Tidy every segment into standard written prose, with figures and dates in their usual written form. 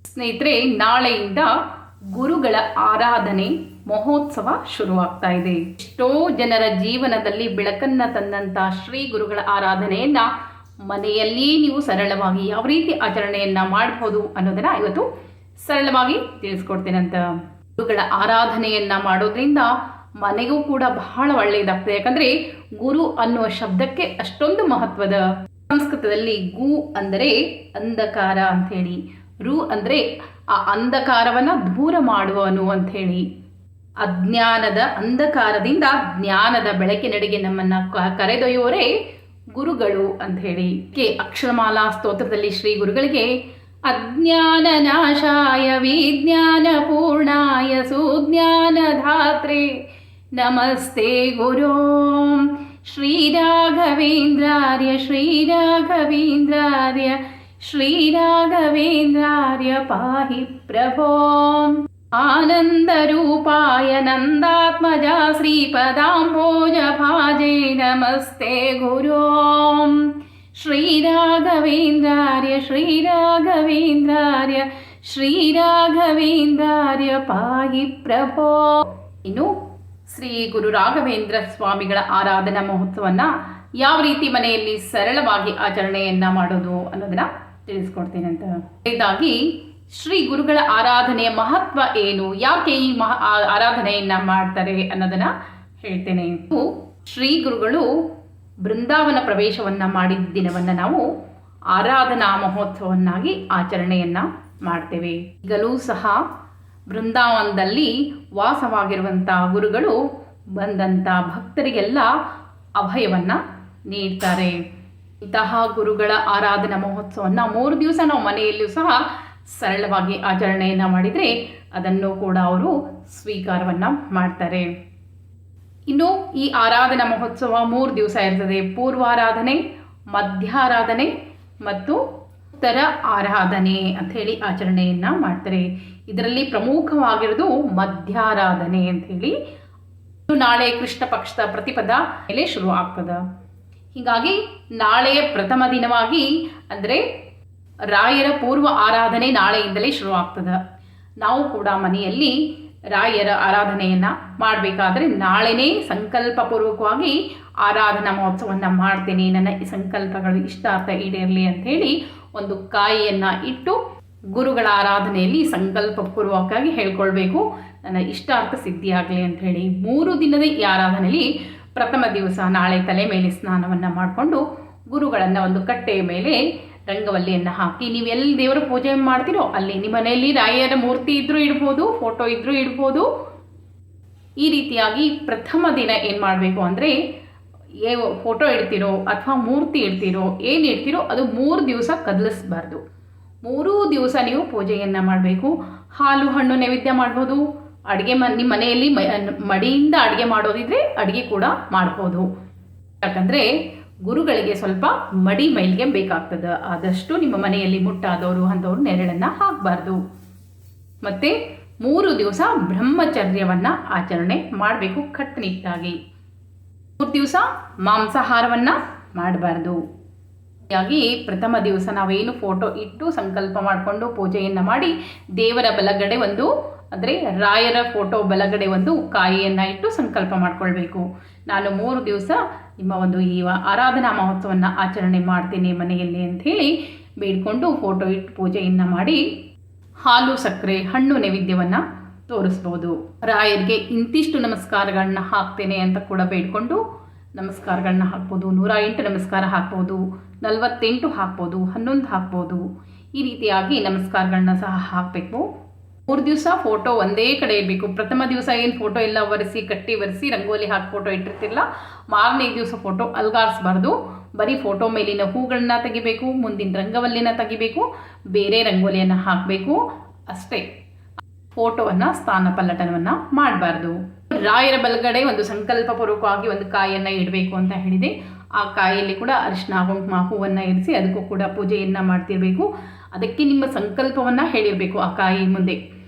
ಸ್ನೇಹಿತರೆ, ನಾಳೆಯಿಂದ ಗುರುಗಳ ಆರಾಧನೆ ಮಹೋತ್ಸವ ಶುರುವಾಗ್ತಾ ಇದೆ. ಎಷ್ಟೋ ಜನರ ಜೀವನದಲ್ಲಿ ಬೆಳಕನ್ನ ತಂದಂತ ಶ್ರೀ ಗುರುಗಳ ಆರಾಧನೆಯನ್ನ ಮನೆಯಲ್ಲಿ ನೀವು ಸರಳವಾಗಿ ಯಾವ ರೀತಿ ಆಚರಣೆಯನ್ನ ಮಾಡಬಹುದು ಅನ್ನೋದನ್ನ ಇವತ್ತು ಸರಳವಾಗಿ ತಿಳಿಸ್ಕೊಡ್ತೇನಂತ. ಗುರುಗಳ ಆರಾಧನೆಯನ್ನ ಮಾಡೋದ್ರಿಂದ ಮನೆಗೂ ಕೂಡ ಬಹಳ ಒಳ್ಳೆಯದಾಗ್ತದೆ. ಯಾಕಂದ್ರೆ ಗುರು ಅನ್ನುವ ಶಬ್ದಕ್ಕೆ ಅಷ್ಟೊಂದು ಮಹತ್ವದ. ಸಂಸ್ಕೃತದಲ್ಲಿ ಗು ಅಂದರೆ ಅಂಧಕಾರ ಅಂತ ಹೇಳಿ, ರು ಅಂದ್ರೆ ಆ ಅಂಧಕಾರವನ್ನ ದೂರ ಮಾಡುವನು ಅಂತ ಹೇಳಿ. ಅಜ್ಞಾನದ ಅಂಧಕಾರದಿಂದ ಜ್ಞಾನದ ಬೆಳಕಿನೆಡೆಗೆ ನಮ್ಮನ್ನ ಕರೆದೊಯ್ಯುವರೇ ಗುರುಗಳು ಅಂತ ಹೇಳಿ. ಅಕ್ಷರಮಾಲಾ ಸ್ತೋತ್ರದಲ್ಲಿ ಶ್ರೀ ಗುರುಗಳಿಗೆ ಅಜ್ಞಾನ ನಾಶಾಯ ವಿಜ್ಞಾನ ಪೂರ್ಣಾಯ ಸುಜ್ಞಾನಧಾತ್ರೆ ನಮಸ್ತೆ ಗುರು ಶ್ರೀರಾಘವೇಂದ್ರಾರ್ಯ ಶ್ರೀರಾಘವೇಂದ್ರಾರ್ಯ ಶ್ರೀರಾಘವೇಂದ್ರಾರ್ಯ ಪಾಹಿ ಪ್ರಭೋ ಆನಂದರೂಪಾಯ ನಂದಾತ್ಮಜ ಶ್ರೀಪದಾಂಬೋಜ ಭಾಜೆ ನಮಸ್ತೆ ಗುರು ಶ್ರೀರಾಘವೇಂದ್ರಾರ್ಯ ಶ್ರೀರಾಘವೇಂದ್ರಾರ್ಯ ಶ್ರೀರಾಘವೇಂದ್ರಾರ್ಯ ಪಾಹಿ ಪ್ರಭೋ. ಇನ್ನು ಶ್ರೀ ಗುರು ರಾಘವೇಂದ್ರ ಸ್ವಾಮಿಗಳ ಆರಾಧನಾ ಮಹೋತ್ಸವನ್ನ ಯಾವ ರೀತಿ ಮನೆಯಲ್ಲಿ ಸರಳವಾಗಿ ಆಚರಣೆಯನ್ನ ಮಾಡೋದು ಅನ್ನೋದನ್ನ ತಿಳಿಸ್ಕೊಡ್ತೇನೆ ಅಂತ. ಇದಾಗಿ ಶ್ರೀ ಗುರುಗಳ ಆರಾಧನೆಯ ಮಹತ್ವ ಏನು, ಯಾಕೆ ಈ ಆರಾಧನೆಯನ್ನ ಮಾಡ್ತಾರೆ ಅನ್ನೋದನ್ನ ಹೇಳ್ತೇನೆ. ಶ್ರೀ ಗುರುಗಳು ಬೃಂದಾವನ ಪ್ರವೇಶವನ್ನ ಮಾಡಿದ ದಿನವನ್ನ ನಾವು ಆರಾಧನಾ ಮಹೋತ್ಸವನ್ನಾಗಿ ಆಚರಣೆಯನ್ನ ಮಾಡ್ತೇವೆ. ಈಗಲೂ ಸಹ ಬೃಂದಾವನದಲ್ಲಿ ವಾಸವಾಗಿರುವಂತಹ ಗುರುಗಳು ಬಂದಂತ ಭಕ್ತರಿಗೆಲ್ಲ ಅಭಯವನ್ನ ನೀಡ್ತಾರೆ. ಇಂತಹ ಗುರುಗಳ ಆರಾಧನಾ ಮಹೋತ್ಸವನ್ನ 3 ದಿವಸ ನಾವು ಮನೆಯಲ್ಲಿಯೂ ಸಹ ಸರಳವಾಗಿ ಆಚರಣೆಯನ್ನ ಮಾಡಿದರೆ ಅದನ್ನು ಕೂಡ ಅವರು ಸ್ವೀಕಾರವನ್ನ ಮಾಡ್ತಾರೆ. ಇನ್ನು ಈ ಆರಾಧನಾ ಮಹೋತ್ಸವ 3 ದಿವಸ ಇರ್ತದೆ. ಪೂರ್ವಾರಾಧನೆ, ಮಧ್ಯಾರಾಧನೆ ಮತ್ತು ಉತ್ತರ ಆರಾಧನೆ ಅಂತ ಹೇಳಿ ಆಚರಣೆಯನ್ನ ಮಾಡ್ತಾರೆ. ಇದರಲ್ಲಿ ಪ್ರಮುಖವಾಗಿರೋದು ಮಧ್ಯಾರಾಧನೆ ಅಂತ ಹೇಳಿ. ನಾಳೆ ಕೃಷ್ಣ ಪಕ್ಷದ ಪ್ರತಿಪದ ಮೇಲೆ ಶುರು ಆಗ್ತದ. ಹೀಗಾಗಿ ನಾಳೆಯ ಪ್ರಥಮ ದಿನವಾಗಿ ಅಂದರೆ ರಾಯರ ಪೂರ್ವ ಆರಾಧನೆ ನಾಳೆಯಿಂದಲೇ ಶುರು ಆಗ್ತದ. ನಾವು ಕೂಡ ಮನೆಯಲ್ಲಿ ರಾಯರ ಆರಾಧನೆಯನ್ನ ಮಾಡಬೇಕಾದ್ರೆ ನಾಳೆನೇ ಸಂಕಲ್ಪ ಪೂರ್ವಕವಾಗಿ ಆರಾಧನಾ ಮಹೋತ್ಸವನ್ನ ಮಾಡ್ತೇನೆ, ನನ್ನ ಈ ಸಂಕಲ್ಪಗಳು ಇಷ್ಟಾರ್ಥ ಈಡೇರಲಿ ಅಂತ ಹೇಳಿ ಒಂದು ಕಾಯಿಯನ್ನ ಇಟ್ಟು ಗುರುಗಳ ಆರಾಧನೆಯಲ್ಲಿ ಸಂಕಲ್ಪ ಪೂರ್ವಕವಾಗಿ ಹೇಳ್ಕೊಳ್ಬೇಕು, ನನ್ನ ಇಷ್ಟಾರ್ಥ ಸಿದ್ಧಿಯಾಗಲಿ ಅಂತ ಹೇಳಿ. 3 ದಿನದ ಈ ಆರಾಧನೆಯಲ್ಲಿ ಪ್ರಥಮ ದಿವಸ ನಾಳೆ ತಲೆ ಮೇಲೆ ಸ್ನಾನವನ್ನ ಮಾಡಿಕೊಂಡು ಗುರುಗಳನ್ನ ಒಂದು ಕಟ್ಟೆಯ ಮೇಲೆ ರಂಗವಲ್ಲಿಯನ್ನು ಹಾಕಿ, ನೀವು ಎಲ್ಲಿ ದೇವರ ಪೂಜೆ ಮಾಡ್ತೀರೋ ಅಲ್ಲಿ ನಿಮ್ಮ ಮನೆಯಲ್ಲಿ ರಾಯರ ಮೂರ್ತಿ ಇದ್ರೂ ಇಡ್ಬೋದು, ಫೋಟೋ ಇದ್ರೂ ಇಡ್ಬೋದು. ಈ ರೀತಿಯಾಗಿ ಪ್ರಥಮ ದಿನ ಏನು ಮಾಡಬೇಕು ಅಂದರೆ, ಫೋಟೋ ಇಡ್ತಿರೋ ಅಥವಾ ಮೂರ್ತಿ ಇಡ್ತಿರೋ ಏನು ಇಡ್ತಿರೋ ಅದು 3 ದಿವಸ ಕದಲಿಸಬಾರ್ದು. 3 ದಿವಸ ನೀವು ಪೂಜೆಯನ್ನು ಮಾಡಬೇಕು. ಹಾಲು ಹಣ್ಣು ನೈವೇದ್ಯ ಮಾಡ್ಬೋದು. ಅಡುಗೆ ನಿಮ್ಮ ಮನೆಯಲ್ಲಿ ಮಡಿಯಿಂದ ಅಡುಗೆ ಮಾಡೋದಿದ್ರೆ ಅಡುಗೆ ಕೂಡ ಮಾಡ್ಬೋದು. ಯಾಕಂದರೆ ಗುರುಗಳಿಗೆ ಸ್ವಲ್ಪ ಮಡಿ ಮೈಲಿಗೆ ಬೇಕಾಗ್ತದೆ. ಆದಷ್ಟು ನಿಮ್ಮ ಮನೆಯಲ್ಲಿ ಮುಟ್ಟಾದವರು ಅಂಥವ್ರು ನೆರಳನ್ನು ಹಾಕಬಾರ್ದು. ಮತ್ತು 3 ದಿವಸ ಬ್ರಹ್ಮಚರ್ಯವನ್ನು ಆಚರಣೆ ಮಾಡಬೇಕು ಕಟ್ಟುನಿಟ್ಟಾಗಿ. 3 ದಿವಸ ಮಾಂಸಾಹಾರವನ್ನು ಮಾಡಬಾರ್ದು. ಹೀಗಾಗಿ ಪ್ರಥಮ ದಿವಸ ನಾವೇನು ಫೋಟೋ ಇಟ್ಟು ಸಂಕಲ್ಪ ಮಾಡಿಕೊಂಡು ಪೂಜೆಯನ್ನು ಮಾಡಿ ದೇವರ ಬಲಗಡೆ ಒಂದು ಅಂದರೆ ರಾಯರ ಫೋಟೋ ಬಲಗಡೆ ಒಂದು ಕಾಯಿಯನ್ನು ಇಟ್ಟು ಸಂಕಲ್ಪ ಮಾಡಿಕೊಳ್ಬೇಕು. ನಾನು 3 ದಿವಸ ನಿಮ್ಮ ಒಂದು ಈ ಆರಾಧನಾ ಮಹೋತ್ಸವವನ್ನು ಆಚರಣೆ ಮಾಡ್ತೀನಿ ಮನೆಯಲ್ಲಿ ಅಂತ ಹೇಳಿ ಬೇಡ್ಕೊಂಡು ಫೋಟೋ ಇಟ್ಟು ಪೂಜೆಯನ್ನು ಮಾಡಿ ಹಾಲು ಸಕ್ಕರೆ ಹಣ್ಣು ನೈವೇದ್ಯವನ್ನು ತೋರಿಸ್ಬೋದು. ರಾಯರಿಗೆ ಇಂತಿಷ್ಟು ನಮಸ್ಕಾರಗಳನ್ನ ಹಾಕ್ತೇನೆ ಅಂತ ಕೂಡ ಬೇಡ್ಕೊಂಡು ನಮಸ್ಕಾರಗಳನ್ನ ಹಾಕ್ಬೋದು. 108 ನಮಸ್ಕಾರ ಹಾಕ್ಬೋದು, 48 ಹಾಕ್ಬೋದು, 11 ಹಾಕ್ಬೋದು. ಈ ರೀತಿಯಾಗಿ ನಮಸ್ಕಾರಗಳನ್ನ ಸಹ ಹಾಕಬೇಕು. 3 ದಿವಸ ಫೋಟೋ ಒಂದೇ ಕಡೆ ಇರಬೇಕು. ಪ್ರಥಮ ದಿವಸ ಏನು ಫೋಟೋ ಎಲ್ಲ ಒರೆಸಿ ಕಟ್ಟಿ ಒರೆಸಿ ರಂಗೋಲಿ ಹಾಕಿ ಫೋಟೋ ಇಟ್ಟಿರ್ತಿರಲ್ಲ, ಮಾರನೇ ದಿವಸ ಫೋಟೋ ಅಲ್ಗಾರಿಸಬಾರ್ದು. ಬರೀ ಫೋಟೋ ಮೇಲಿನ ಹೂಗಳನ್ನ ತೆಗಿಬೇಕು, ಮುಂದಿನ ರಂಗವಲ್ಲಿನ ತೆಗಿಬೇಕು, ಬೇರೆ ರಂಗೋಲಿಯನ್ನು ಹಾಕಬೇಕು ಅಷ್ಟೇ. ಫೋಟೋವನ್ನು ಸ್ಥಾನ ಪಲ್ಲಟನವನ್ನು ಮಾಡಬಾರ್ದು. ರಾಯರ ಬಲಗಡೆ ಒಂದು ಸಂಕಲ್ಪ ಪೂರ್ವಕವಾಗಿ ಒಂದು ಕಾಯಿಯನ್ನು ಇಡಬೇಕು ಅಂತ ಹೇಳಿದೆ. ಆ ಕಾಯಿಯಲ್ಲಿ ಕೂಡ ಅರಿಶಿನ ಕುಂಕುಮ ಹೂವನ್ನು ಇರಿಸಿ ಅದಕ್ಕೂ ಕೂಡ ಪೂಜೆಯನ್ನು ಮಾಡ್ತಿರ್ಬೇಕು. ಅದಕ್ಕೆ ನಿಮ್ಮ ಸಂಕಲ್ಪವನ್ನು ಹೇಳಿರಬೇಕು ಆ ಕಾಯಿ ಮುಂದೆ.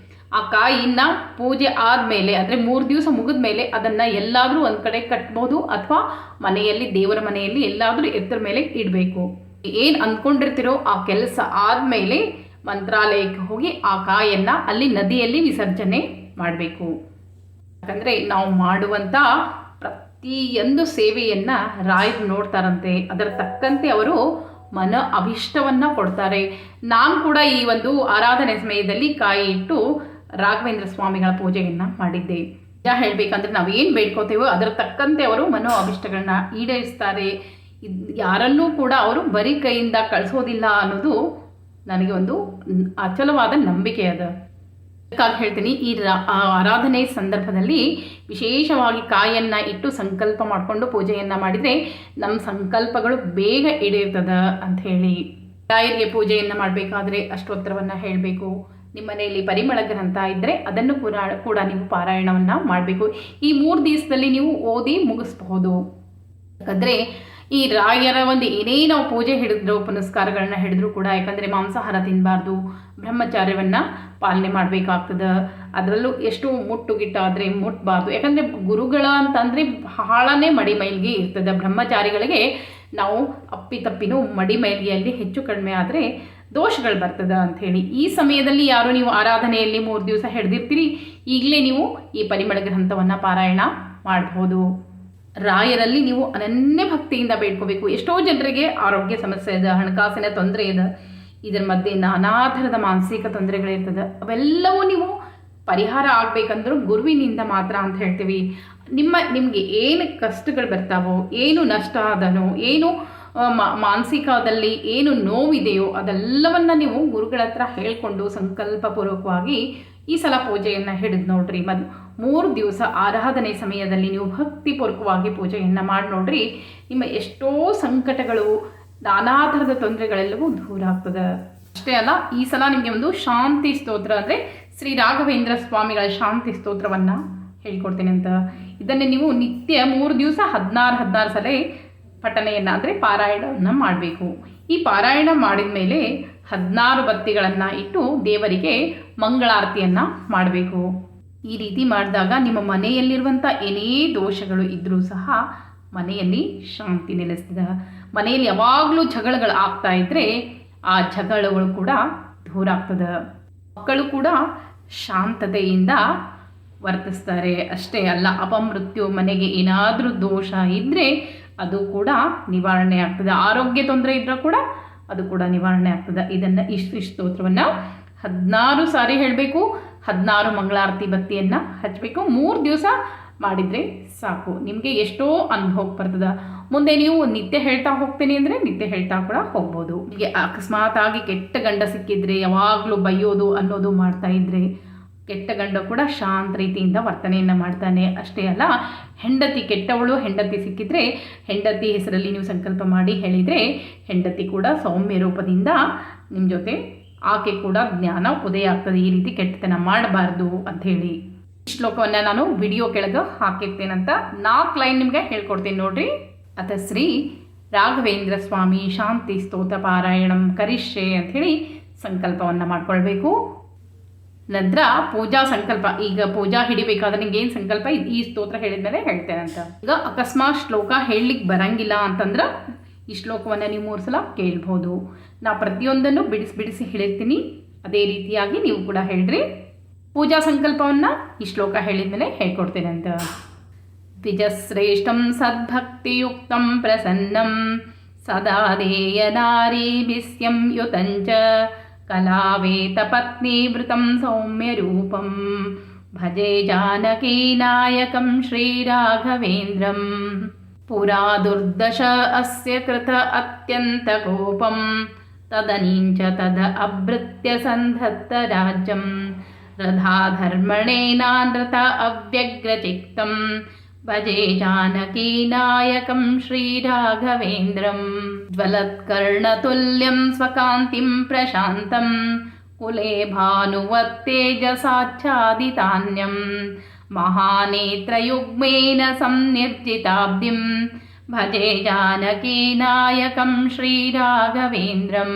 ಆ ಕಾಯಿನ ಪೂಜೆ ಆದಮೇಲೆ ಅಂದರೆ 3 ದಿವಸ ಮುಗಿದ ಮೇಲೆ ಅದನ್ನು ಎಲ್ಲಾದರೂ ಒಂದು ಕಡೆ ಕಟ್ಬೋದು ಅಥವಾ ಮನೆಯಲ್ಲಿ ದೇವರ ಮನೆಯಲ್ಲಿ ಎಲ್ಲಾದರೂ ಎತ್ತರ ಮೇಲೆ ಇಡಬೇಕು. ಏನು ಅಂದ್ಕೊಂಡಿರ್ತಿರೋ ಆ ಕೆಲಸ ಆದಮೇಲೆ ಮಂತ್ರಾಲಯಕ್ಕೆ ಹೋಗಿ ಆ ಕಾಯನ್ನು ಅಲ್ಲಿ ನದಿಯಲ್ಲಿ ವಿಸರ್ಜನೆ ಮಾಡಬೇಕು. ಯಾಕಂದರೆ ನಾವು ಮಾಡುವಂಥ ಪ್ರತಿಯೊಂದು ಸೇವೆಯನ್ನು ರಾಯರು ನೋಡ್ತಾರಂತೆ, ಅದರ ತಕ್ಕಂತೆ ಅವರು ಮನ ಅಭಿಷ್ಟವನ್ನು ಕೊಡ್ತಾರೆ. ನಾನು ಕೂಡ ಈ ಒಂದು ಆರಾಧನೆ ಸಮಯದಲ್ಲಿ ಕಾಯಿ ಇಟ್ಟು ರಾಘವೇಂದ್ರ ಸ್ವಾಮಿಗಳ ಪೂಜೆಯನ್ನು ಮಾಡಿದ್ದೆ. ನಿಜ ಹೇಳಬೇಕಂದ್ರೆ ನಾವೇನು ಬೇಡ್ಕೋತೇವೋ ಅದರ ತಕ್ಕಂತೆ ಅವರು ಮನೋ ಅಭಿಷ್ಟಗಳನ್ನ ಈಡೇರಿಸ್ತಾರೆ. ಯಾರನ್ನೂ ಕೂಡ ಅವರು ಬರೀ ಕೈಯಿಂದ ಕಳಿಸೋದಿಲ್ಲ ಅನ್ನೋದು ನನಗೆ ಒಂದು ಅಚಲವಾದ ನಂಬಿಕೆ ಅದ. ಅದಕ್ಕಾಗಿ ಹೇಳ್ತೀನಿ, ಈ ಆರಾಧನೆ ಸಂದರ್ಭದಲ್ಲಿ ವಿಶೇಷವಾಗಿ ಕಾಯನ್ನು ಇಟ್ಟು ಸಂಕಲ್ಪ ಮಾಡಿಕೊಂಡು ಪೂಜೆಯನ್ನು ಮಾಡಿದರೆ ನಮ್ಮ ಸಂಕಲ್ಪಗಳು ಬೇಗ ಈಡೇರ್ತದ ಅಂಥೇಳಿ. ರಾಯರಿಗೆ ಪೂಜೆಯನ್ನು ಮಾಡಬೇಕಾದ್ರೆ ಅಷ್ಟೋತ್ತರವನ್ನು ಹೇಳಬೇಕು. ನಿಮ್ಮ ಮನೆಯಲ್ಲಿ ಪರಿಮಳ ಗ್ರಂಥ ಇದ್ದರೆ ಅದನ್ನು ಕೂಡ ನೀವು ಪಾರಾಯಣವನ್ನು ಮಾಡಬೇಕು. ಈ 3 ದಿವಸದಲ್ಲಿ ನೀವು ಓದಿ ಮುಗಿಸ್ಬಹುದು. ಯಾಕಂದರೆ ಈ ರಾಯರ ಒಂದು ಏನೇ ನಾವು ಪೂಜೆ ಹಿಡಿದ್ರು, ಪುನಸ್ಕಾರಗಳನ್ನ ಹಿಡಿದ್ರು ಕೂಡ, ಯಾಕಂದರೆ ಮಾಂಸಾಹಾರ ತಿನ್ನಬಾರ್ದು, ಬ್ರಹ್ಮಚಾರ್ಯವನ್ನು ಪಾಲನೆ ಮಾಡಬೇಕಾಗ್ತದೆ. ಅದರಲ್ಲೂ ಎಷ್ಟು ಮುಟ್ಟುಗಿಟ್ಟಾದರೆ ಮುಟ್ಟಬಾರ್ದು. ಯಾಕಂದರೆ ಗುರುಗಳ ಅಂತಂದರೆ ಬಹಳನೇ ಮಡಿ ಮೈಲಿಗೆ ಇರ್ತದೆ. ಬ್ರಹ್ಮಚಾರಿಗಳಿಗೆ ನಾವು ಅಪ್ಪಿತಪ್ಪಿನೂ ಮಡಿ ಮೈಲಿಗೆಯಲ್ಲಿ ಹೆಚ್ಚು ಕಡಿಮೆ ಆದರೆ ದೋಷಗಳು ಬರ್ತದೆ ಅಂಥೇಳಿ. ಈ ಸಮಯದಲ್ಲಿ ಯಾರು ನೀವು ಆರಾಧನೆಯಲ್ಲಿ 3 ದಿವಸ ಹಿಡಿದಿರ್ತೀರಿ, ಈಗಲೇ ನೀವು ಈ ಪರಿಮಳ ಗ್ರಂಥವನ್ನು ಪಾರಾಯಣ ಮಾಡ್ಬೋದು. ರಾಯರಲ್ಲಿ ನೀವು ಅನನ್ಯ ಭಕ್ತಿಯಿಂದ ಬೇಡ್ಕೋಬೇಕು. ಎಷ್ಟೋ ಜನರಿಗೆ ಆರೋಗ್ಯ ಸಮಸ್ಯೆ ಇದೆ, ಹಣಕಾಸಿನ ತೊಂದರೆ ಇದೆ, ಇದರ ಮಧ್ಯೆ ನಾನಾ ಥರದ ಮಾನಸಿಕ ತೊಂದರೆಗಳಿರ್ತದೆ. ಅವೆಲ್ಲವೂ ನೀವು ಪರಿಹಾರ ಆಗಬೇಕಂದ್ರೂ ಗುರುವಿನಿಂದ ಮಾತ್ರ ಅಂತ ಹೇಳ್ತೀವಿ. ನಿಮಗೆ ಏನು ಕಷ್ಟಗಳು ಬರ್ತಾವೋ, ಏನು ನಷ್ಟ ಆದನೋ, ಏನು ಮಾನಸಿಕದಲ್ಲಿ ಏನು ನೋವಿದೆಯೋ ಅದೆಲ್ಲವನ್ನು ನೀವು ಗುರುಗಳ ಹತ್ರ ಹೇಳಿಕೊಂಡು ಸಂಕಲ್ಪಪೂರ್ವಕವಾಗಿ ಈ ಸಲ ಪೂಜೆಯನ್ನು ಹಿಡಿದು ನೋಡ್ರಿ. 3 ದಿವಸ ಆರಾಧನೆ ಸಮಯದಲ್ಲಿ ನೀವು ಭಕ್ತಿಪೂರ್ವಕವಾಗಿ ಪೂಜೆಯನ್ನು ಮಾಡಿ ನೋಡ್ರಿ. ನಿಮ್ಮ ಎಷ್ಟೋ ಸಂಕಟಗಳು, ನಾನಾ ಥರದ ತೊಂದರೆಗಳೆಲ್ಲವೂ ದೂರ ಆಗ್ತದೆ. ಅಷ್ಟೇ ಅಲ್ಲ, ಈ ಸಲ ನಿಮಗೆ ಒಂದು ಶಾಂತಿ ಸ್ತೋತ್ರ ಅಂದರೆ ಶ್ರೀ ರಾಘವೇಂದ್ರ ಸ್ವಾಮಿಗಳ ಶಾಂತಿ ಸ್ತೋತ್ರವನ್ನು ಹೇಳಿಕೊಡ್ತೇನೆ ಅಂತ. ಇದನ್ನೇ ನೀವು ನಿತ್ಯ 3 ದಿವಸ 16 ಸಲ ಪಠನೆಯನ್ನು ಅಂದರೆ ಪಾರಾಯಣವನ್ನು ಮಾಡಬೇಕು. ಈ ಪಾರಾಯಣ ಮಾಡಿದ ಮೇಲೆ 16 ಬತ್ತಿಗಳನ್ನು ಇಟ್ಟು ದೇವರಿಗೆ ಮಂಗಳಾರತಿಯನ್ನು ಮಾಡಬೇಕು. ಈ ರೀತಿ ಮಾಡಿದಾಗ ನಿಮ್ಮ ಮನೆಯಲ್ಲಿರುವಂಥ ಏನೇ ದೋಷಗಳು ಇದ್ದರೂ ಸಹ ಮನೆಯಲ್ಲಿ ಶಾಂತಿ ನೆಲೆಸ್ತದೆ. ಮನೆಯಲ್ಲಿ ಯಾವಾಗಲೂ ಜಗಳಗಳು ಆಗ್ತಾ ಇದ್ದರೆ ಆ ಜಗಳಗಳು ಕೂಡ ದೂರ ಆಗ್ತದೆ. ಮಕ್ಕಳು ಕೂಡ ಶಾಂತತೆಯಿಂದ ವರ್ತಿಸ್ತಾರೆ. ಅಷ್ಟೇ ಅಲ್ಲ, ಅಪಮೃತ್ಯು, ಮನೆಗೆ ಏನಾದರೂ ದೋಷ ಇದ್ದರೆ ಅದು ಕೂಡ ನಿವಾರಣೆ ಆಗ್ತದೆ. ಆರೋಗ್ಯ ತೊಂದರೆ ಇದ್ದರೂ ಕೂಡ ಅದು ಕೂಡ ನಿವಾರಣೆ ಆಗ್ತದೆ. ಇದನ್ನು ಇಷ್ಟು ಸ್ತೋತ್ರವನ್ನು 16 ಸಾರಿ ಹೇಳಬೇಕು. 16 ಮಂಗಳಾರತಿ ಬತ್ತಿಯನ್ನು ಹಚ್ಚಬೇಕು. 3 ದಿವಸ ಮಾಡಿದರೆ ಸಾಕು. ನಿಮಗೆ ಎಷ್ಟೋ ಅನುಭವಕ್ಕೆ ಬರ್ತದೆ. ಮುಂದೆ ನೀವು ನಿತ್ಯ ಹೇಳ್ತಾ ಹೋಗ್ತೀನಿ ಅಂದರೆ ನಿತ್ಯ ಹೇಳ್ತಾ ಕೂಡ ಹೋಗ್ಬೋದು. ಹೀಗೆ ಅಕಸ್ಮಾತಾಗಿ ಕೆಟ್ಟ ಗಂಡ ಸಿಕ್ಕಿದ್ರೆ, ಯಾವಾಗಲೂ ಬೈಯೋದು ಅನ್ನೋದು ಮಾಡ್ತಾ ಇದ್ದರೆ, ಕೆಟ್ಟ ಗಂಡ ಕೂಡ ಶಾಂತ ರೀತಿಯಿಂದ ವರ್ತನೆಯನ್ನು ಮಾಡ್ತಾನೆ. ಅಷ್ಟೇ ಅಲ್ಲ, ಹೆಂಡತಿ ಸಿಕ್ಕಿದ್ರೆ ಹೆಂಡತಿ ಹೆಸರಲ್ಲಿ ನೀವು ಸಂಕಲ್ಪ ಮಾಡಿ ಹೇಳಿದರೆ ಹೆಂಡತಿ ಕೂಡ ಸೌಮ್ಯ ರೂಪದಿಂದ ನಿಮ್ಮ ಜೊತೆ ಆಕೆ ಕೂಡ ಜ್ಞಾನ ಉದಯ ಆಗ್ತದೆ. ಈ ರೀತಿ ಕೆಟ್ಟತನ ಮಾಡಬಾರ್ದು ಅಂಥೇಳಿ ಶ್ಲೋಕವನ್ನು ನಾನು ವಿಡಿಯೋ ಕೆಳಗೆ ಹಾಕಿರ್ತೇನಂತ 4 ಲೈನ್ ನಿಮಗೆ ಹೇಳ್ಕೊಡ್ತೀನಿ ನೋಡ್ರಿ. ಅಥ ಶ್ರೀ ರಾಘವೇಂದ್ರ ಸ್ವಾಮಿ ಶಾಂತಿ ಸ್ತೋತ್ರ ಪಾರಾಯಣಂ ಕರಿಷ್ಯೆ ಅಂಥೇಳಿ ಸಂಕಲ್ಪವನ್ನು ಮಾಡ್ಕೊಳ್ಬೇಕು. ನಂತರ ಪೂಜಾ ಸಂಕಲ್ಪ, ಈಗ ಪೂಜಾ ಹಿಡಿಬೇಕಾದ್ರೆ ನಿಂಗೆ ಏನು ಸಂಕಲ್ಪ ಈ ಸ್ತೋತ್ರ ಹೇಳಿದ ಮೇಲೆ ಹೇಳ್ತೇನೆ ಅಂತ. ಈಗ ಅಕಸ್ಮಾತ್ ಶ್ಲೋಕ ಹೇಳಲಿಕ್ಕೆ ಬರಂಗಿಲ್ಲ ಅಂತಂದ್ರೆ ಈ ಶ್ಲೋಕವನ್ನು ನೀವು 3 ಸಲ ಕೇಳ್ಬೋದು. ನಾ ಪ್ರತಿಯೊಂದನ್ನು ಬಿಡಿಸಿ ಹೇಳಿರ್ತೀನಿ, ಅದೇ ರೀತಿಯಾಗಿ ನೀವು ಕೂಡ ಹೇಳ್ರಿ. ಪೂಜಾ ಸಂಕಲ್ಪವನ್ನು ಈ ಶ್ಲೋಕ ಹೇಳಿದ ಮೇಲೆ ಹೇಳ್ಕೊಡ್ತೇನೆ ಅಂತ. ದ್ವಿಜಶ್ರೇಷ್ಠಂ ಸದ್ಭಕ್ತಿಯುಕ್ತಂ ಪ್ರಸನ್ನಂ ಸದಾ ದೇಯನಾರೀಭಿಸ್ಯಂ ಯುತಂಚ ಕಲಾವೇತ ಪತ್ನೀವೃತಂ ಸೌಮ್ಯರೂಪಂ ಭಜೆ ಜಾನಕೀನಾಯಕಂ ಶ್ರೀರಾಘವೇಂದ್ರಂ ಪುರಾ ದುರ್ದಶ ಅಸ್ಯ ಕೃತ ಅತ್ಯಂತ ಕೋಪಂ ತದನೀಂಚ ತದ ಅಭೃತ್ಯ ಸಂಧತ್ತ ರಾಜ್ಯಂ ರಥಾಧರ್ಮಣೇನಾನೃತ ಅವ್ಯಗ್ರಚಿತ್ತಂ ಭಜೆ ಜಾನಕೀನಾಯಕಂ ಶ್ರೀರಾಘವೇಂದ್ರಂ ಜ್ವಲತ್ಕರ್ಣತುಲ್ಯಂ ಸ್ವಕಾಂತಿಂ ಪ್ರಶಾಂತಂ ಕುಲೆ ಭಾನುವತ್ತೇಜಸಾಚ್ಛಾದಿತಾನ್ಯಂ ಮಹಾನೇತ್ರಯುಗ್ಮೇನ ಸಂನಿರ್ಜಿತಾಬ್ಧಿಂ ಭಜೆ ಜಾನಕೀನಾಯಕಂ ಶ್ರೀರಾಘವೇಂದ್ರಂ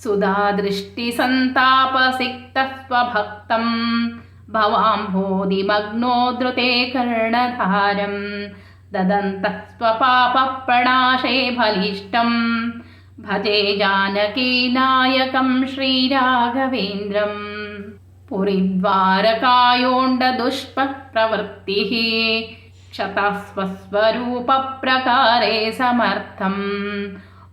ಸುಧಾದೃಷ್ಟಿಸಂತಾಪಸಿಕ್ತಸ್ವಭಕ್ತಂ ಭವಾಂಭೋಧಿಮಗ್ನೋ ಧೃತೆ ಕರ್ಣಧಾರಂ ದದಂತಃ ಸ್ವಪಾಪಪ್ರಣಾಶೇ ಬಲಿಷ್ಠಂ ಭಜೆ ಜಾನಕೀನಾಯಕಂ ಶ್ರೀರಾಘವೇಂದ್ರಂ ಪುರಿದ್ವಾರಕಾಯೋಂಡ ದುಷ್ಪ್ರವೃತ್ತಿಃ ಕ್ಷತಃ ಸ್ವಸ್ವರೂಪ ಪ್ರಕಾರೇ ಸಮರ್ಥಂ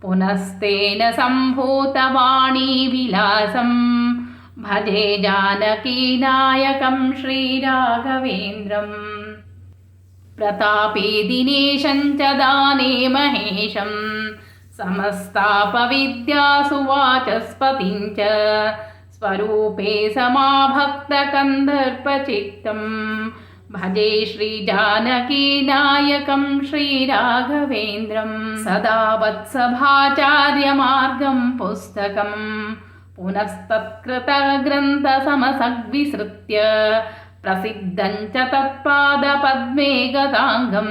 ಪುನಸ್ತೇನ ಸಂಭೂತವಾಣೀ ವಿಲಾಸಂ ಭಜೆ ಜಾನಕೀನಾಯಕಂ ಶ್ರೀರಾಘವೇಂದ್ರಂ ಪ್ರತಾಪೇ ದಿನೇಶಂ ಚ ದಾನೇ ಮಹೇಶಂ ಸಮಸ್ತಾಪವಿದ್ಯಾಸು ವಾಚಸ್ಪತಿಂ ಚ ಸ್ವರೂಪೇ ಸಮಾಭಕ್ತಕಂದರ್ಪಚಿತ್ತಂ ಭಜೆ ಶ್ರೀಜಾನಕೀನಾಯಕಂ ಶ್ರೀರಾಘವೇಂದ್ರಂ ಸದಾ ವತ್ಸಭಾಚಾರ್ಯಮಾರ್ಗಂ ಪುಸ್ತಕಂ ಪುನಸ್ತತ್ಕೃತಗ್ರಂಥಸಮಸಗ್ವಿಸೃತ್ಯ ಪ್ರಸಿದ್ಧಂ ಚ ತತ್ಪಾದಪದ್ಮೇ ಗತಾಂಗಂ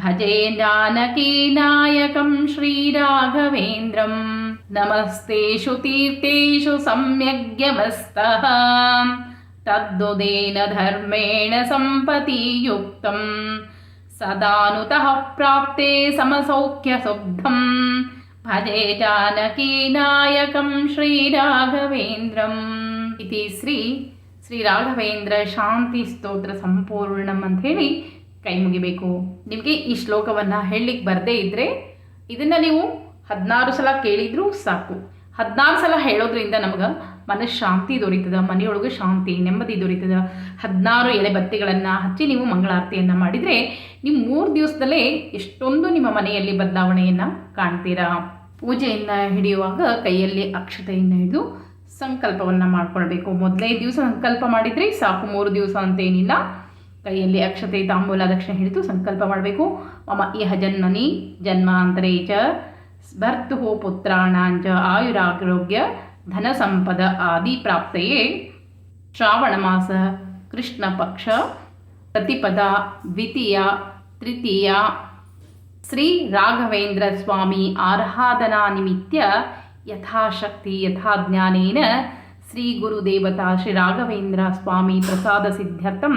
ಭಜೆ ಜಾನಕೀನಾಯಕಂ ಶ್ರೀರಾಘವೇಂದ್ರಂ ನಮಸ್ತೇಷು ತೀರ್ಥೇಷು ಸಮ್ಯಗ್ಯಮಸ್ತಃ ತದ್ದುದೇನ ಧರ್ಮೇಣ ಸಂಪತಿಯುಕ್ತಂ ಸದಾನುತಃ ಪ್ರಾಪ್ತೆ ಸಮಸೌಖ್ಯಸುಬ್ಧಂ ಭಜೆ ಜಾನಕೀನಾಯಕಂ ಶ್ರೀರಾಘವೇಂದ್ರಂ ಇತಿ ಶ್ರೀ ರಾಘವೇಂದ್ರ ಶಾಂತಿ ಸ್ತೋತ್ರ ಸಂಪೂರ್ಣಂ ಅಂತ ಹೇಳಿ ಕೈ ಮುಗಿಬೇಕು. ನಿಮಗೆ ಈ ಶ್ಲೋಕವನ್ನು ಹೇಳಲಿಕ್ಕೆ ಬರದೇ ಇದ್ದರೆ ಇದನ್ನು ನೀವು 16 ಸಲ ಕೇಳಿದರೂ ಸಾಕು. 16 ಸಲ ಹೇಳೋದ್ರಿಂದ ನಮಗೆ ಮನಃಶಾಂತಿ ದೊರೀತದ, ಮನೆಯೊಳಗೆ ಶಾಂತಿ ನೆಮ್ಮದಿ ದೊರೀತದ. 16 ಎಳೆ ಬತ್ತಿಗಳನ್ನು ಹಚ್ಚಿ ನೀವು ಮಂಗಳಾರತಿಯನ್ನು ಮಾಡಿದರೆ ನೀವು 3 ದಿವಸದಲ್ಲೇ ಎಷ್ಟೊಂದು ನಿಮ್ಮ ಮನೆಯಲ್ಲಿ ಬದಲಾವಣೆಯನ್ನು ಕಾಣ್ತೀರಾ. ಪೂಜೆಯನ್ನು ಹಿಡಿಯುವಾಗ ಕೈಯಲ್ಲಿ ಅಕ್ಷತೆಯನ್ನು ಹಿಡಿದು ಸಂಕಲ್ಪವನ್ನು ಮಾಡ್ಕೊಳ್ಬೇಕು. ಮೊದಲೇ ದಿವಸ ಸಂಕಲ್ಪ ಮಾಡಿದರೆ ಸಾಕು, 3 ದಿವಸ ಅಂತೇನಿಲ್ಲ. ಕೈಯಲ್ಲಿ ಅಕ್ಷತೆ ತಾಂಬೂಲ ದಕ್ಷಿಣೆ ಹಿಡಿದು ಸಂಕಲ್ಪ ಮಾಡಬೇಕು. ಮಮ ಇಹ ಜನ್ಮನಿ ಜನ್ಮಾಂತರೇ ಚ ಭರ್ತುಃ ಪುತ್ರಾಣಾಂಚ ಆಯುರಾರೋಗ್ಯ ಧನ ಸಂಪದ ಆದಿ ಪ್ರಾಪ್ತಯೇ ಶ್ರಾವಣ ಮಾಸ ಕೃಷ್ಣ ಪಕ್ಷ ಪ್ರತಿಪದ ದ್ವಿತೀಯ ತೃತೀಯ ಶ್ರೀ ರಾಘವೇಂದ್ರ ಸ್ವಾಮಿ ಆರಾಧನಾ ನಿಮಿತ್ಯ ಯಥಾಶಕ್ತಿ ಯಥಾಜ್ಞಾನೇನ ಶ್ರೀ ಗುರುದೇವತಾ ಶ್ರೀ ರಾಘವೇಂದ್ರ ಸ್ವಾಮಿ ಪ್ರಸಾದ ಸಿದ್ಧಾರ್ಥಂ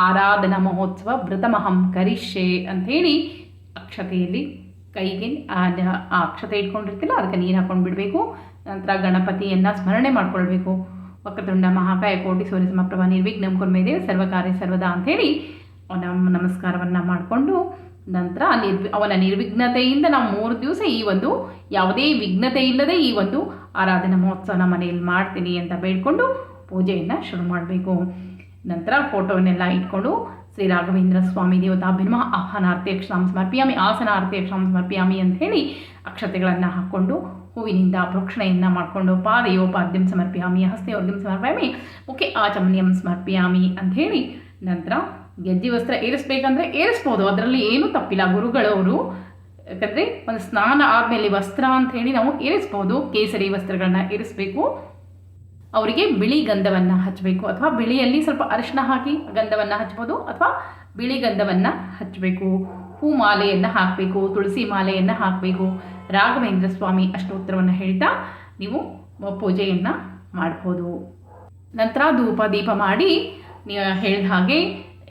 ಆರಾಧನಾ ಮಹೋತ್ಸವ ವ್ರತಮಹಂ ಕರಿಷ್ಯೆ ಅಂಥೇಳಿ ಅಕ್ಷತೆಯಲ್ಲಿ ಕೈಗೆ ಆ ಅಕ್ಷತೆ ಇಟ್ಕೊಂಡಿರ್ತಿಲ್ಲ ಅದಕ್ಕೆ ನೀರು ಹಾಕೊಂಡು ಬಿಡಬೇಕು. ನಂತರ ಗಣಪತಿಯನ್ನು ಸ್ಮರಣೆ ಮಾಡ್ಕೊಳ್ಬೇಕು. ವಕ್ರತುಂಡ ಮಹಾಕಾಯ ಕೋಟಿ ಸೂರ್ಯ ಸಮಪ್ರಭ ನಿರ್ವಿಘ್ನಂ ಕುರ್ಮೇದೇವ ಸರ್ವಕಾರ್ಯ ಸರ್ವದಾ ಅಂಥೇಳಿ ಅವನ ನಮಸ್ಕಾರವನ್ನು ಮಾಡಿಕೊಂಡು ನಂತರ ಅವನ ನಿರ್ವಿಘ್ನತೆಯಿಂದ ನಾವು 3 ದಿವಸ ಈ ಒಂದು ಯಾವುದೇ ವಿಘ್ನತೆ ಇಲ್ಲದೆ ಈ ಒಂದು ಆರಾಧನಾ ಮಹೋತ್ಸವನ ಮನೆಯಲ್ಲಿ ಮಾಡ್ತೀನಿ ಅಂತ ಬೇಡ್ಕೊಂಡು ಪೂಜೆಯನ್ನು ಶುರು ಮಾಡಬೇಕು. ನಂತರ ಫೋಟೋವನ್ನೆಲ್ಲ ಇಟ್ಕೊಂಡು ಶ್ರೀ ರಾಘವೇಂದ್ರ ಸ್ವಾಮಿ ದೇವತಾಭಿರ್ಮ ಆಹ್ವಾನಾರ್ತಿ ಅಕ್ಷಾಂ ಸಮರ್ಪಿಯಾಮಿ ಆಸನಾರ್ತಿ ಅಕ್ಷಾಂ ಸಮರ್ಪಿಯಾಮಿ ಅಂಥೇಳಿ ಅಕ್ಷತೆಗಳನ್ನು ಹಾಕ್ಕೊಂಡು ಹೂವಿನಿಂದ ಪ್ರೋಕ್ಷಣೆಯನ್ನು ಮಾಡಿಕೊಂಡು ಪಾದಯೋಪಾದ್ಯಂ ಸಮರ್ಪಿಯಾಮಿ ಹಸ್ತಯೋರ್ಗಂ ಸಮರ್ಪಯಾಮಿ ಮುಖೆ ಆಚಮನಿಯಂ ಸಮರ್ಪಿಯಾಮಿ ಅಂಥೇಳಿ ನಂತರ ಗೆಜ್ಜೆ ವಸ್ತ್ರ ಏರಿಸ್ಬೇಕಂದ್ರೆ ಏರಿಸ್ಬೋದು, ಅದರಲ್ಲಿ ಏನೂ ತಪ್ಪಿಲ್ಲ. ಗುರುಗಳವರು ಯಾಕಂದರೆ ಒಂದು ಸ್ನಾನ ಆದಮೇಲೆ ವಸ್ತ್ರ ಅಂಥೇಳಿ ನಾವು ಏರಿಸ್ಬೋದು. ಕೇಸರಿ ವಸ್ತ್ರಗಳನ್ನ ಏರಿಸಬೇಕು. ಅವರಿಗೆ ಬಿಳಿ ಗಂಧವನ್ನು ಹಚ್ಚಬೇಕು ಅಥವಾ ಬಿಳಿಯಲ್ಲಿ ಸ್ವಲ್ಪ ಅರಿಶಿನ ಹಾಕಿ ಗಂಧವನ್ನು ಹಚ್ಬೋದು ಅಥವಾ ಬಿಳಿ ಗಂಧವನ್ನು ಹಚ್ಚಬೇಕು. ಹೂ ಮಾಲೆಯನ್ನು ಹಾಕಬೇಕು, ತುಳಸಿ ಮಾಲೆಯನ್ನು ಹಾಕಬೇಕು. ರಾಘವೇಂದ್ರ ಸ್ವಾಮಿ ಅಷ್ಟೋತ್ತರವನ್ನು ಹೇಳ್ತಾ ನೀವು ಪೂಜೆಯನ್ನು ಮಾಡ್ಬೋದು. ನಂತರ ಧೂಪ ದೀಪ ಮಾಡಿ ನೀವು ಹೇಳಿದ ಹಾಗೆ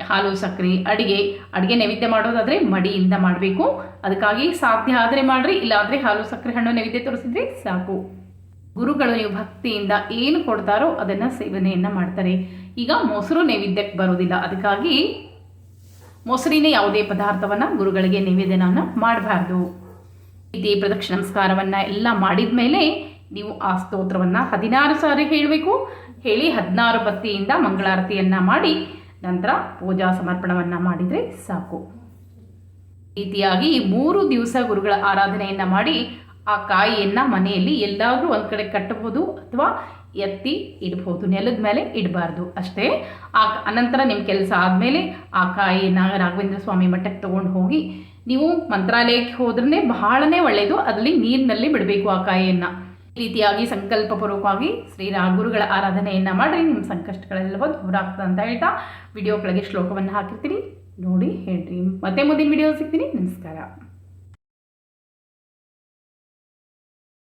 ಹಾಲು ಸಕ್ಕರೆ ಅಡುಗೆ ನೈವೇದ್ಯ ಮಾಡೋದಾದರೆ ಮಡಿಯಿಂದ ಮಾಡಬೇಕು. ಅದಕ್ಕಾಗಿ ಸಾಧ್ಯ ಆದರೆ ಮಾಡಿರಿ, ಇಲ್ಲಾದರೆ ಹಾಲು ಸಕ್ಕರೆ ಹಣ್ಣು ನೈವೇದ್ಯ ತೋರಿಸಿದ್ರೆ ಸಾಕು. ಗುರುಗಳು ನೀವು ಭಕ್ತಿಯಿಂದ ಏನು ಕೊಡ್ತಾರೋ ಅದನ್ನು ಸೇವನೆಯನ್ನು ಮಾಡ್ತಾರೆ. ಈಗ ಮೊಸರು ನೈವೇದ್ಯಕ್ಕೆ ಬರೋದಿಲ್ಲ, ಅದಕ್ಕಾಗಿ ಮೊಸರಿನ ಯಾವುದೇ ಪದಾರ್ಥವನ್ನು ಗುರುಗಳಿಗೆ ನೈವೇದ್ಯನ ಮಾಡಬಾರ್ದು. ರೀತಿ ಪ್ರದಕ್ಷಿಣ ನಮಸ್ಕಾರವನ್ನು ಎಲ್ಲ ಮಾಡಿದ ಮೇಲೆ ನೀವು ಆ ಸ್ತೋತ್ರವನ್ನು 16 ಸಾರಿ ಹೇಳಬೇಕು. ಹೇಳಿ 16 ಬತ್ತಿಯಿಂದ ಮಂಗಳಾರತಿಯನ್ನು ಮಾಡಿ ನಂತರ ಪೂಜಾ ಸಮರ್ಪಣವನ್ನು ಮಾಡಿದರೆ ಸಾಕು. ರೀತಿಯಾಗಿ 3 ದಿವಸ ಗುರುಗಳ ಆರಾಧನೆಯನ್ನು ಮಾಡಿ ಆ ಕಾಯಿಯನ್ನು ಮನೆಯಲ್ಲಿ ಎಲ್ಲಾದರೂ ಒಂದು ಕಡೆ ಕಟ್ಟಬಹುದು ಅಥವಾ ಎತ್ತಿ ಇಡಬಹುದು, ನೆಲದ ಮೇಲೆ ಇಡಬಾರ್ದು ಅಷ್ಟೇ. ಅನಂತರ ನಿಮ್ಮ ಕೆಲಸ ಆದಮೇಲೆ ಆ ಕಾಯಿಯನ್ನು ರಾಘವೇಂದ್ರ ಸ್ವಾಮಿ ಮಠಕ್ಕೆ ತೊಗೊಂಡು ಹೋಗಿ ನೀವು ಮಂತ್ರಾಲಯಕ್ಕೆ ಹೋದ್ರೆ ಬಹಳನೇ ಒಳ್ಳೆಯದು. ಅದರಲ್ಲಿ ನೀರಿನಲ್ಲಿ ಬಿಡಬೇಕು ಆ ಕಾಯಿಯನ್ನು. ಈ ರೀತಿಯಾಗಿ ಸಂಕಲ್ಪಪೂರ್ವಕವಾಗಿ ಗುರುಗಳ ಆರಾಧನೆಯನ್ನು ಮಾಡಿ ನಿಮ್ಮ ಸಂಕಷ್ಟಗಳೆಲ್ಲವೂ ದೂರ ಆಗ್ತದೆ ಅಂತ ಹೇಳ್ತಾ ವಿಡಿಯೋ ಕೆಳಗೆ ಶ್ಲೋಕವನ್ನು ಹಾಕಿರ್ತೀನಿ, ನೋಡಿ ಹೇಳ್ರಿ. ಮತ್ತೆ ಮುಂದಿನ ವಿಡಿಯೋ ಸಿಗ್ತೀನಿ. ನಮಸ್ಕಾರ.